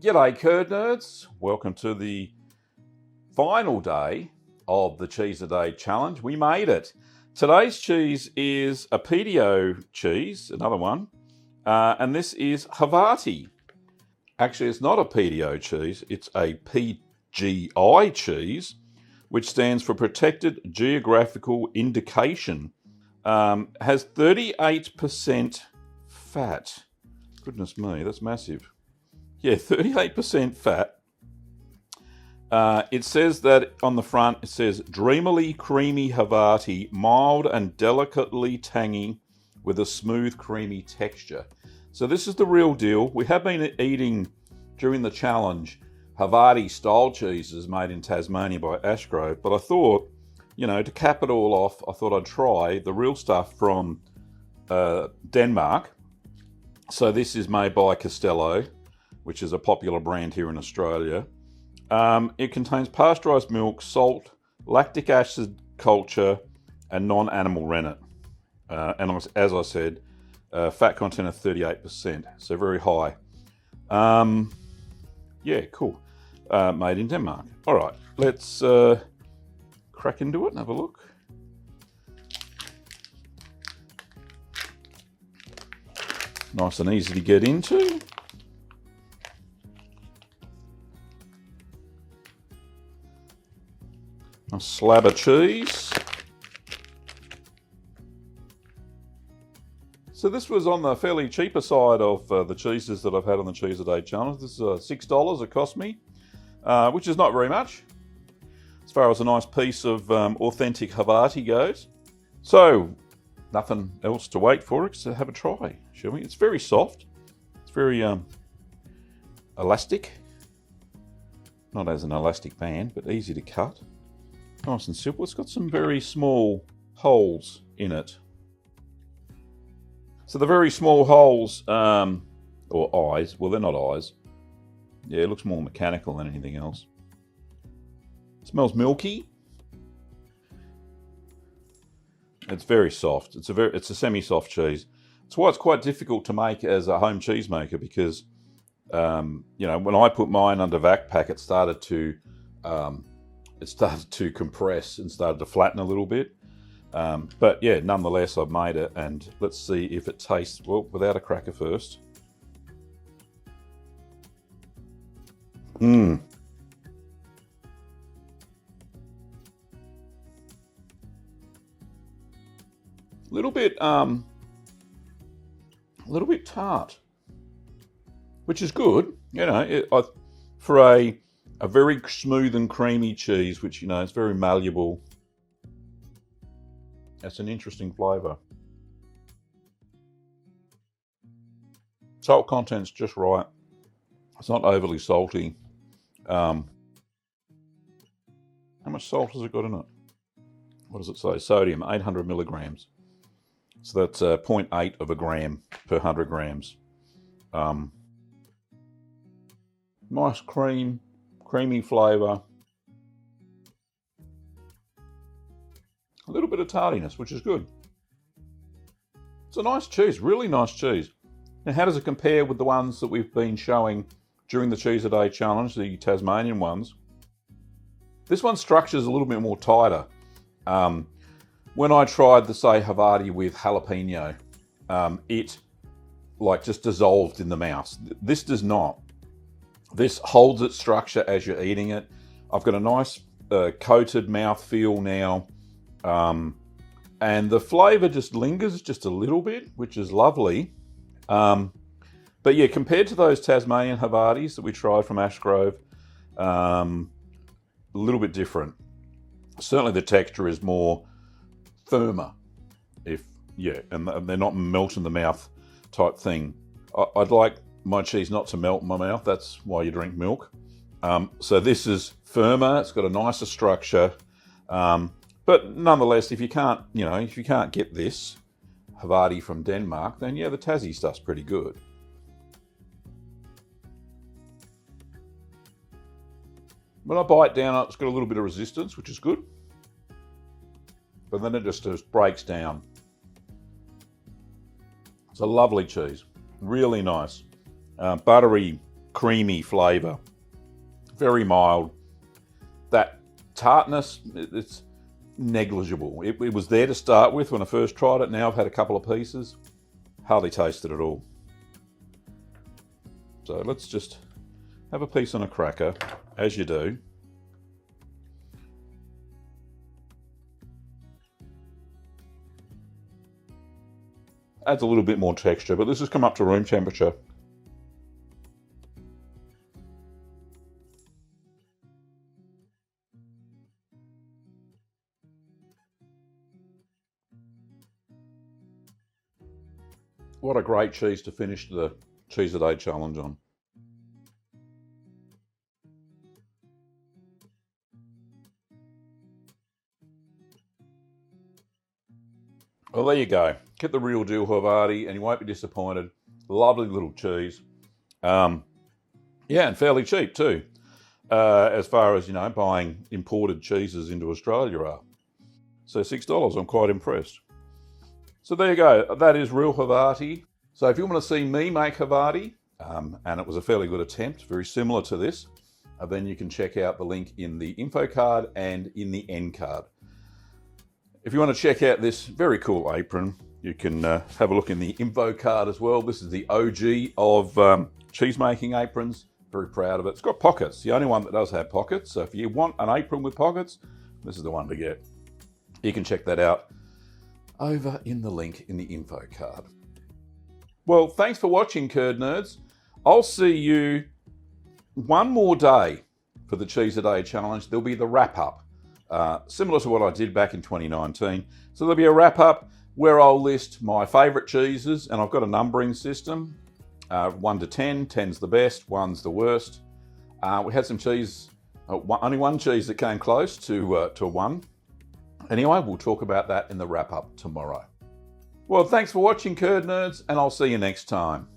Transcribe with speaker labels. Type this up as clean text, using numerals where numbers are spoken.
Speaker 1: G'day Curd Nerds, welcome to the final day of the Cheese a Day Challenge. We made it. Today's cheese is a PDO cheese, another one, and this is Havarti. Actually, it's not a PDO cheese, it's a PGI cheese, which stands for Protected Geographical Indication. Has 38% fat. Goodness me, that's massive. Yeah, 38% fat. It says that on the front, it says dreamily creamy Havarti, mild and delicately tangy with a smooth creamy texture. So this is the real deal. We have been eating during the challenge Havarti style cheeses made in Tasmania by Ashgrove, but I thought, to cap it all off, I thought I'd try the real stuff from Denmark. So this is made by Castello, which is a popular brand here in Australia. It contains pasteurised milk, salt, lactic acid culture, and non-animal rennet. And as I said, fat content of 38%, so very high. Yeah, cool. Made in Denmark. All right, let's crack into it and have a look. Nice and easy to get into. A slab of cheese. So this was on the fairly cheaper side of the cheeses that I've had on the Cheese a Day Challenge. This is $6 it cost me, which is not very much as far as a nice piece of authentic Havarti goes. So nothing else to wait for, so have a try, shall we? It's very soft. It's very elastic. Not as an elastic band, but easy to cut. Nice and simple. It's got some very small holes in it. So the very small holes, or eyes, well, they're not eyes. Yeah, it looks more mechanical than anything else. It smells milky. It's very soft. It's a semi-soft cheese. That's why it's quite difficult to make as a home cheese maker because, when I put mine under vac pack, it started to compress and started to flatten a little bit. But yeah, nonetheless, I've made it, and let's see if it tastes, well, without a cracker first. A little bit tart, which is good. For a very smooth and creamy cheese, which, is very malleable. That's an interesting flavour. Salt content's just right. It's not overly salty. How much salt has it got in it? What does it say? Sodium, 800 milligrams. So that's 0.8 of a gram per 100 grams. Nice creamy flavour. A little bit of tardiness, which is good. It's a nice cheese, really nice cheese. Now, how does it compare with the ones that we've been showing during the Cheese a Day Challenge, the Tasmanian ones? This one's structure is a little bit more tighter. When I tried the, say, Havarti with jalapeno, it just dissolved in the mouth. This does not. This holds its structure as you're eating it. I've got a nice coated mouth feel now. And the flavour just lingers just a little bit, which is lovely. But yeah, compared to those Tasmanian Havartis that we tried from Ashgrove, a little bit different. Certainly the texture is more firmer, and they're not melt in the mouth type thing. I'd like my cheese not to melt in my mouth. That's why you drink milk. So this is firmer. It's got a nicer structure. But nonetheless, if you can't get this Havarti from Denmark, then yeah, the Tassie stuff's pretty good. When I bite down, it's got a little bit of resistance, which is good. But then it just breaks down. It's a lovely cheese, really nice. Buttery creamy flavour. Very mild. That tartness, it's negligible. It was there to start with when I first tried it. Now I've had a couple of pieces. Hardly tasted at all. So let's just have a piece on a cracker, as you do. Adds a little bit more texture, but this has come up to room temperature. What a great cheese to finish the Cheese a Day challenge on. Well, there you go. Get the real deal Havarti and you won't be disappointed. Lovely little cheese. Yeah, and fairly cheap too. As far as, buying imported cheeses into Australia are. So $6, I'm quite impressed. So there you go. That is real Havarti. So if you want to see me make Havarti, and it was a fairly good attempt, very similar to this, then you can check out the link in the info card and in the end card. If you want to check out this very cool apron, you can have a look in the info card as well. This is the OG of cheese making aprons. Very proud of it. It's got pockets, the only one that does have pockets. So if you want an apron with pockets, this is the one to get. You can check that out over in the link in the info card. Well, thanks for watching, Curd Nerds. I'll see you one more day for the Cheese a Day challenge. There'll be the wrap up, similar to what I did back in 2019. So there'll be a wrap up where I'll list my favourite cheeses, and I've got a numbering system, 1 to 10. 10's the best, 1's the worst. We had some cheese, only one cheese that came close to 1. Anyway, we'll talk about that in the wrap up tomorrow. Well, thanks for watching, Curd Nerds, and I'll see you next time.